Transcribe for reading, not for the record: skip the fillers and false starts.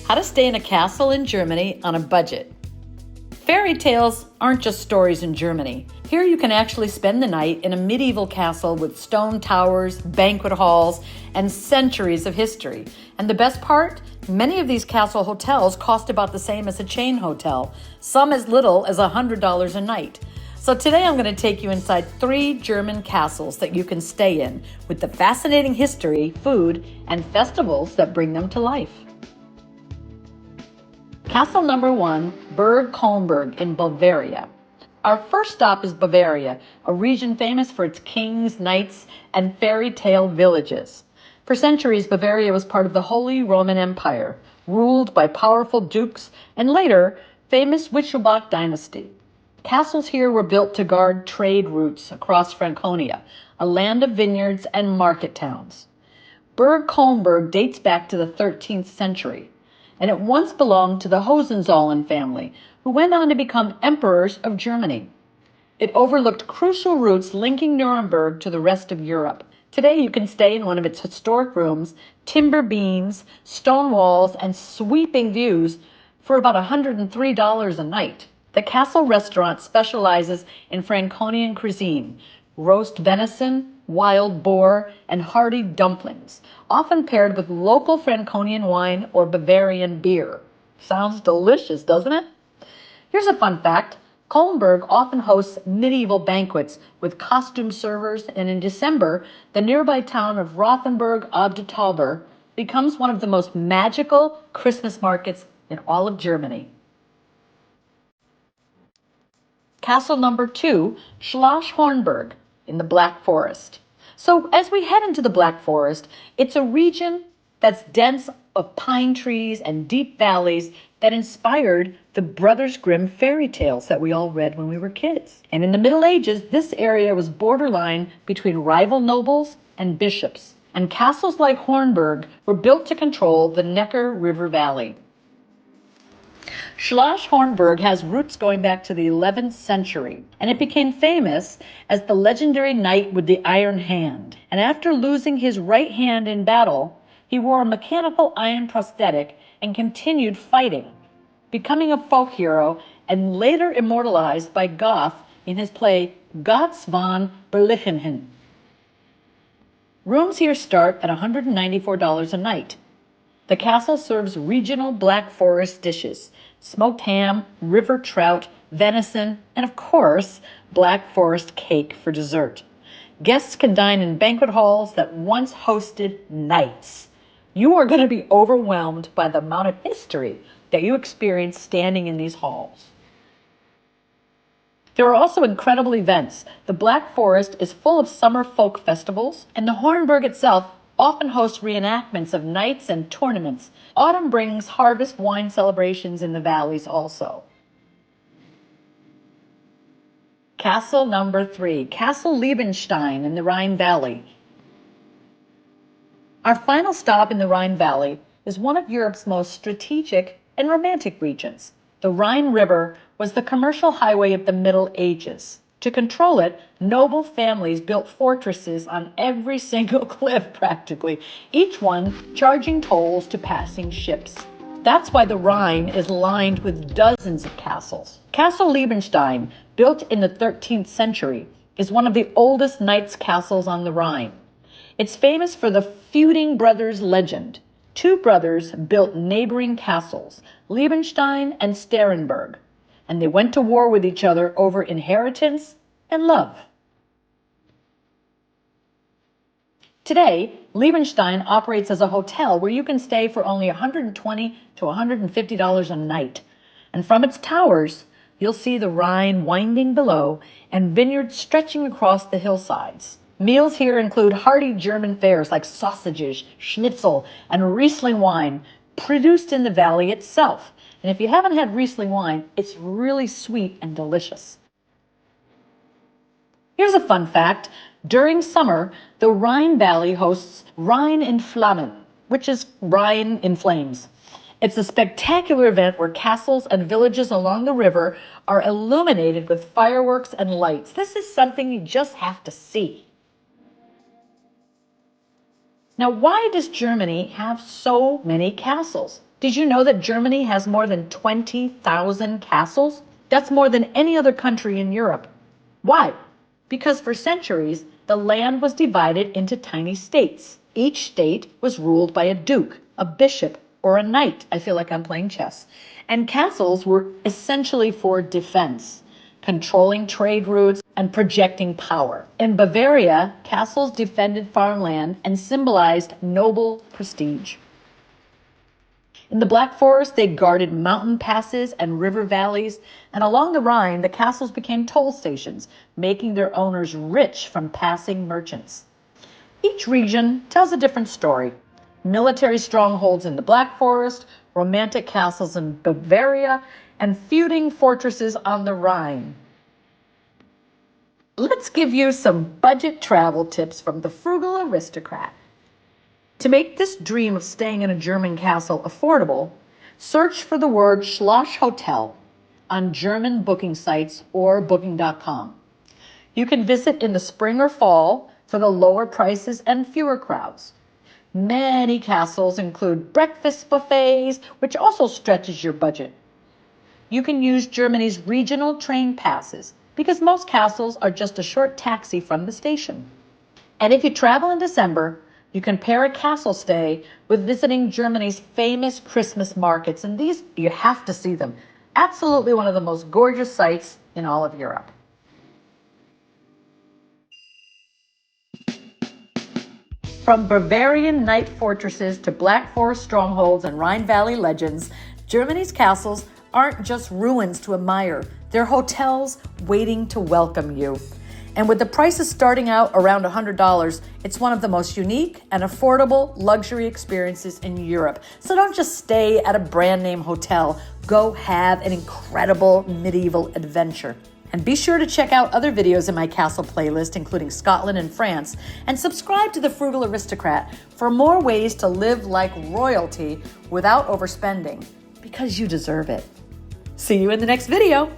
How to stay in a castle in Germany on a budget. Fairy tales aren't just stories in Germany. Here you can actually spend the night in a medieval castle with stone towers, banquet halls, and centuries of history. And the best part? Many of these castle hotels cost about the same as a chain hotel, some as little as $100 a night. So today I'm going to take you inside 3 German castles that you can stay in, with the fascinating history, food, and festivals that bring them to life. Castle number 1, Burg Kolmberg in Bavaria. Our first stop is Bavaria, a region famous for its kings, knights, and fairy tale villages. For centuries, Bavaria was part of the Holy Roman Empire, ruled by powerful dukes and later, famous Wittelsbach dynasty. Castles here were built to guard trade routes across Franconia, a land of vineyards and market towns. Burg Kolmberg dates back to the 13th century, and it once belonged to the Hohenzollern family, who went on to become emperors of Germany. It overlooked crucial routes linking Nuremberg to the rest of Europe. Today you can stay in one of its historic rooms, timber beams, stone walls, and sweeping views for about $103 a night. The castle restaurant specializes in Franconian cuisine, roast venison, wild boar, and hearty dumplings, often paired with local Franconian wine or Bavarian beer. Sounds delicious, doesn't it? Here's a fun fact. Kolmberg often hosts medieval banquets with costume servers, and in December, the nearby town of Rothenburg ob der Tauber becomes one of the most magical Christmas markets in all of Germany. Castle number 2, Schloss Hornburg in the Black Forest. So as we head into the Black Forest, it's a region that's dense of pine trees and deep valleys that inspired the Brothers Grimm fairy tales that we all read when we were kids. And in the Middle Ages, this area was borderline between rival nobles and bishops. And castles like Hornburg were built to control the Neckar River Valley. Schloss Hornburg has roots going back to the 11th century, and it became famous as the legendary knight with the iron hand. And after losing his right hand in battle, he wore a mechanical iron prosthetic and continued fighting, becoming a folk hero and later immortalized by Goethe in his play Götz von Berlichingen. Rooms here start at $194 a night. The castle serves regional Black Forest dishes, smoked ham, river trout, venison, and of course, Black Forest cake for dessert. Guests can dine in banquet halls that once hosted knights. You are going to be overwhelmed by the amount of history that you experience standing in these halls. There are also incredible events. The Black Forest is full of summer folk festivals, and the Hornburg itself often hosts reenactments of nights and tournaments. Autumn brings harvest wine celebrations in the valleys also. Castle number 3, Castle Liebenstein in the Rhine Valley. Our final stop in the Rhine Valley is one of Europe's most strategic and romantic regions. The Rhine River was the commercial highway of the Middle Ages. To control it, noble families built fortresses on every single cliff practically, each one charging tolls to passing ships. That's why the Rhine is lined with dozens of castles. Castle Liebenstein, built in the 13th century, is one of the oldest knights' castles on the Rhine. It's famous for the feuding brothers legend. 2 brothers built neighboring castles, Liebenstein and Starrenberg, and they went to war with each other over inheritance and love. Today, Liebenstein operates as a hotel where you can stay for only $120 to $150 a night. And from its towers, you'll see the Rhine winding below and vineyards stretching across the hillsides. Meals here include hearty German fares like sausages, schnitzel, and Riesling wine produced in the valley itself. And if you haven't had Riesling wine, it's really sweet and delicious. Here's a fun fact. During summer, the Rhine Valley hosts Rhine in Flammen, which is Rhine in flames. It's a spectacular event where castles and villages along the river are illuminated with fireworks and lights. This is something you just have to see. Now, why does Germany have so many castles? Did you know that Germany has more than 20,000 castles? That's more than any other country in Europe. Why? Because for centuries, the land was divided into tiny states. Each state was ruled by a duke, a bishop, or a knight. I feel like I'm playing chess. And castles were essentially for defense, controlling trade routes, and projecting power. In Bavaria, castles defended farmland and symbolized noble prestige. In the Black Forest, they guarded mountain passes and river valleys, and along the Rhine, the castles became toll stations, making their owners rich from passing merchants. Each region tells a different story. Military strongholds in the Black Forest, romantic castles in Bavaria, and feuding fortresses on the Rhine. Let's give you some budget travel tips from the Frugal Aristocrat. To make this dream of staying in a German castle affordable, search for the word Schloss Hotel on German booking sites or booking.com. You can visit in the spring or fall for the lower prices and fewer crowds. Many castles include breakfast buffets, which also stretches your budget. You can use Germany's regional train passes because most castles are just a short taxi from the station. And if you travel in December, you can pair a castle stay with visiting Germany's famous Christmas markets, and these, you have to see them. Absolutely one of the most gorgeous sights in all of Europe. From Bavarian knight fortresses to Black Forest strongholds and Rhine Valley legends, Germany's castles aren't just ruins to admire. They're hotels waiting to welcome you. And with the prices starting out around $100, it's one of the most unique and affordable luxury experiences in Europe. So don't just stay at a brand name hotel. Go have an incredible medieval adventure. And be sure to check out other videos in my castle playlist, including Scotland and France, and subscribe to the Frugal Aristocrat for more ways to live like royalty without overspending, because you deserve it. See you in the next video.